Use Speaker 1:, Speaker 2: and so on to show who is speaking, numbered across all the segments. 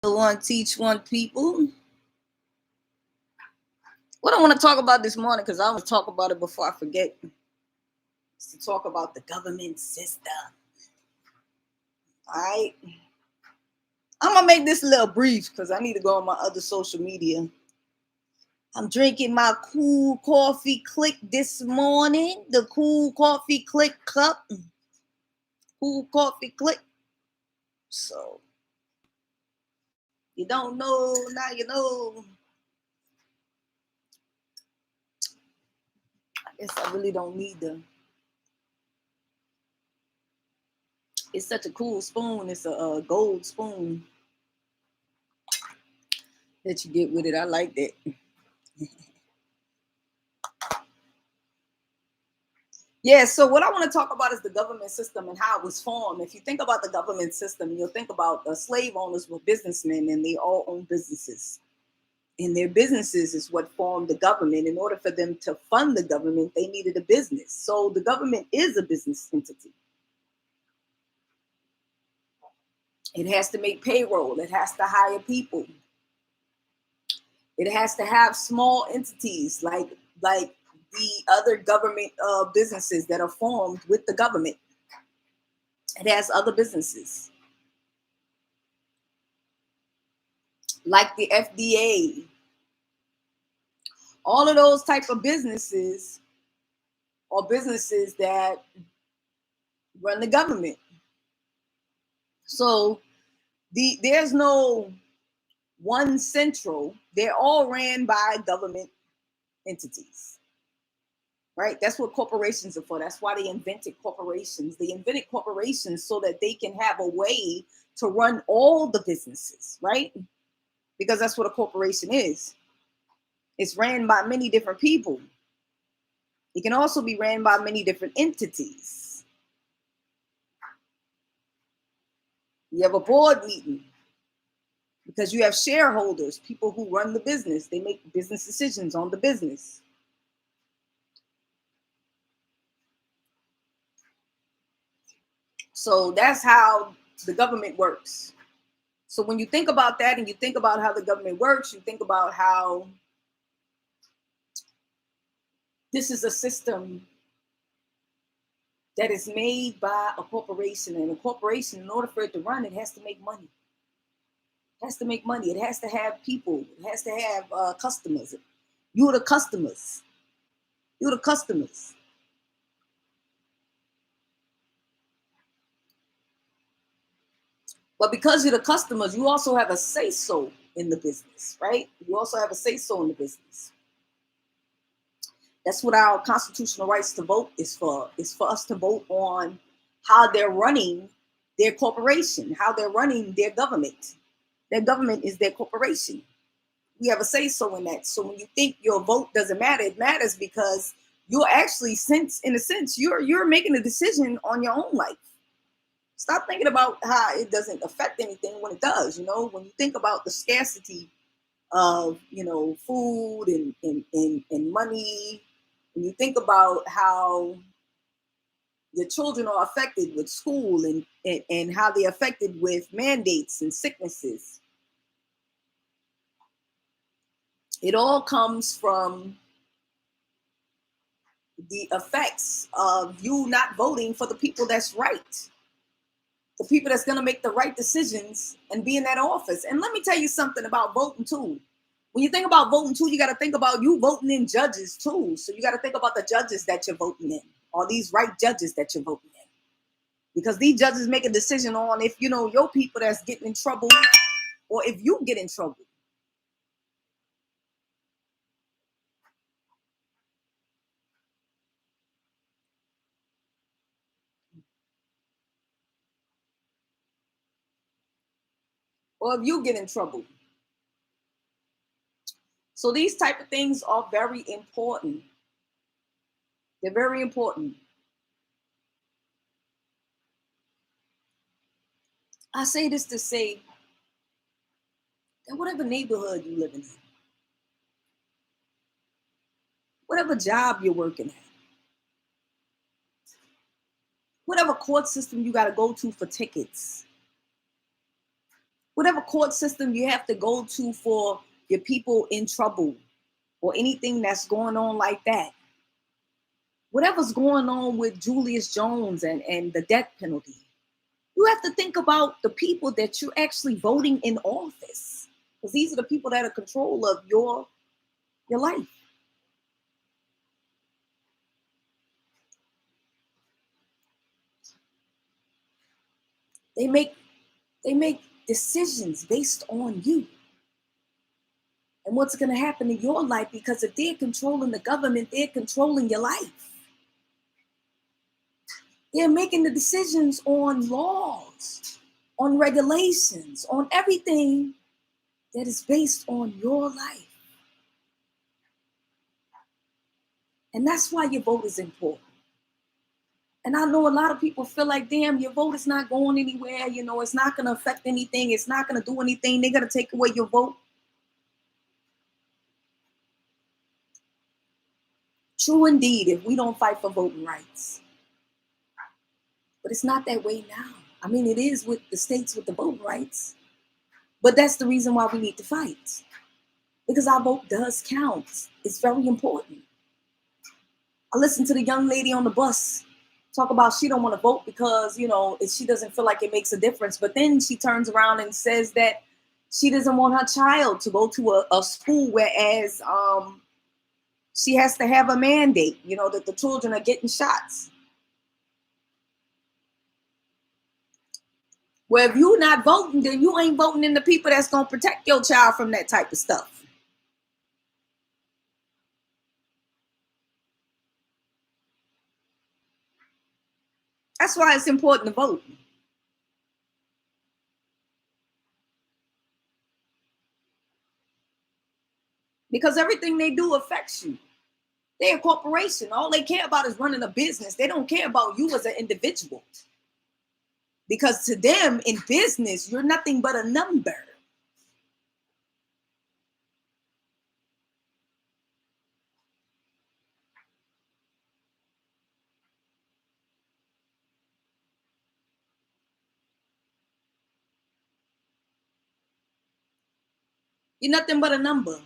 Speaker 1: Author One, Teach One people. What I want to talk about this morning, because I want to talk about it before I forget, is to talk about the government system. All right. I'm going to make this a little brief because I need to go on my other social media. I'm drinking my Cool Coffee Click this morning. The Cool Coffee Click cup. Cool Coffee Click. So, you don't know, now you know. I guess I really don't need them. It's such a cool spoon. It's a gold spoon that you get with it. I like that. Yeah, so what I want to talk about is the government system and how it was formed. If you think about the government system, you'll think about the slave owners were businessmen and they all own businesses. And their businesses is what formed the government. In order for them to fund the government, they needed a business. So the government is a business entity. It has to make payroll. It has to hire people. It has to have small entities like the other government businesses that are formed with the government. It has other businesses like the FDA. All of those type of businesses are businesses that run the government. So there's no one central. They're all ran by government entities. Right? That's what corporations are for. That's why they invented corporations. They invented corporations so that they can have a way to run all the businesses, right? Because that's what a corporation is. It's ran by many different people. It can also be ran by many different entities. You have a board meeting because you have shareholders, people who run the business. They make business decisions on the business. So that's how the government works. So when you think about that and you think about how the government works, you think about how this is a system that is made by a corporation. And a corporation, in order for it to run, it has to make money. It has to make money. It has to have people. It has to have customers. You're the customers. You're the customers. But because you're the customers, you also have a say-so in the business, right? You also have a say-so in the business. That's what our constitutional rights to vote is for. It's for us to vote on how they're running their corporation, how they're running their government. Their government is their corporation. We have a say-so in that. So when you think your vote doesn't matter, it matters because you're actually, in a sense, you're making a decision on your own life. Stop thinking about how it doesn't affect anything when it does. You know, when you think about the scarcity of, you know, food and money, when you think about how your children are affected with school and how they're affected with mandates and sicknesses, it all comes from the effects of you not voting for the people that's right. The people that's going to make the right decisions and be in that office. And let me tell you something about voting too. When you think about voting too, you got to think about you voting in judges too. So you got to think about the judges that you're voting in, or these right judges that you're voting in. Because these judges make a decision on if, you know, your people that's getting in trouble or if you get in trouble. Or if you get in trouble. So these type of things are very important. They're very important. I say this to say that whatever neighborhood you live in, whatever job you're working at, whatever court system you got to go to for tickets, whatever court system you have to go to for your people in trouble or anything that's going on like that. Whatever's going on with Julius Jones and the death penalty, you have to think about the people that you're actually voting in office, because these are the people that are control of your life. They make decisions based on you and what's going to happen in your life, because if they're controlling the government, they're controlling your life. They're making the decisions on laws, on regulations, on everything that is based on your life. And that's why your vote is important. And I know a lot of people feel like, damn, your vote is not going anywhere. You know, it's not going to affect anything. It's not going to do anything. They're going to take away your vote. True indeed, if we don't fight for voting rights. But it's not that way now. I mean, it is with the states with the voting rights. But that's the reason why we need to fight. Because our vote does count. It's very important. I listened to the young lady on the bus talk about she don't want to vote because, you know, she doesn't feel like it makes a difference. But then she turns around and says that she doesn't want her child to go to a school, whereas she has to have a mandate, you know, that the children are getting shots. Well, if you're not voting, then you ain't voting in the people that's going to protect your child from that type of stuff. That's why it's important to vote. Because everything they do affects you. They're a corporation. All they care about is running a business. They don't care about you as an individual. Because to them, in business, you're nothing but a number. You're nothing but a number.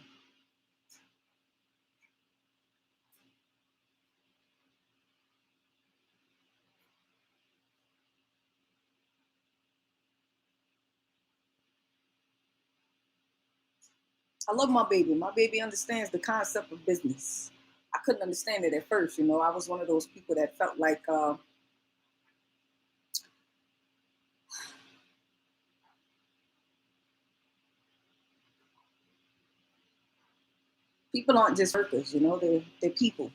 Speaker 1: I love my baby. My baby understands the concept of business. I couldn't understand it at first. You know, I was one of those people that felt like people aren't just workers. You know, they're people.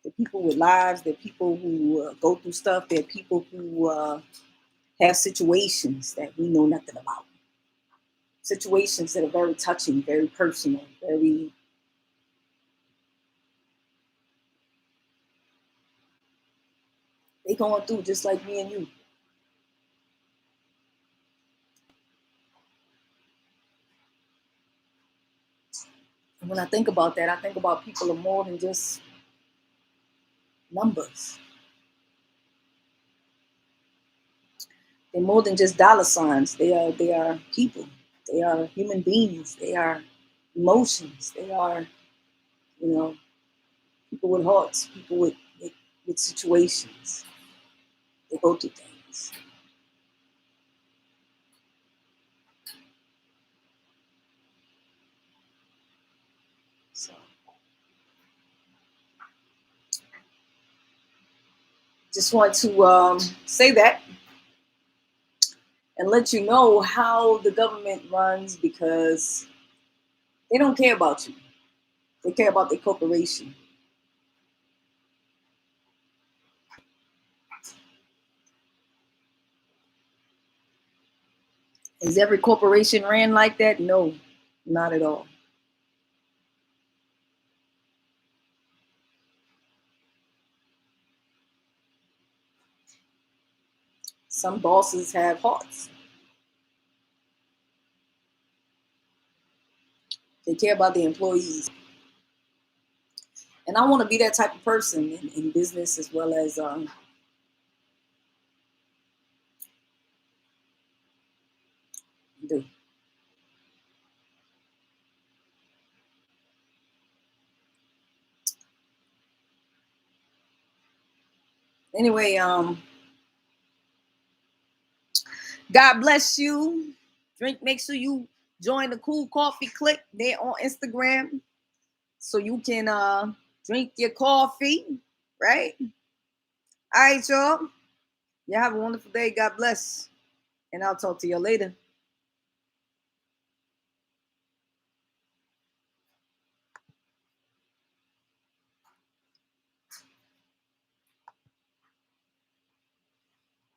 Speaker 1: They're people with lives. They're people who go through stuff. They're people who have situations that we know nothing about. Situations that are very touching, very personal, very. They going through just like me and you. And when I think about that, I think about people are more than just numbers. They're more than just dollar signs. They are people. They are human beings. They are emotions. They are, you know, people with hearts, people with situations. They go through things. So just want to say that and let you know how the government runs, because they don't care about you. They care about their corporation. Is every corporation ran like that? No, not at all. Some bosses have hearts. They care about the employees. And I want to be that type of person in business as well as do. Anyway, God bless you. Make sure you join the Cool Coffee Click there on Instagram so you can drink your coffee, right? All right, y'all. Y'all have a wonderful day. God bless. And I'll talk to you later.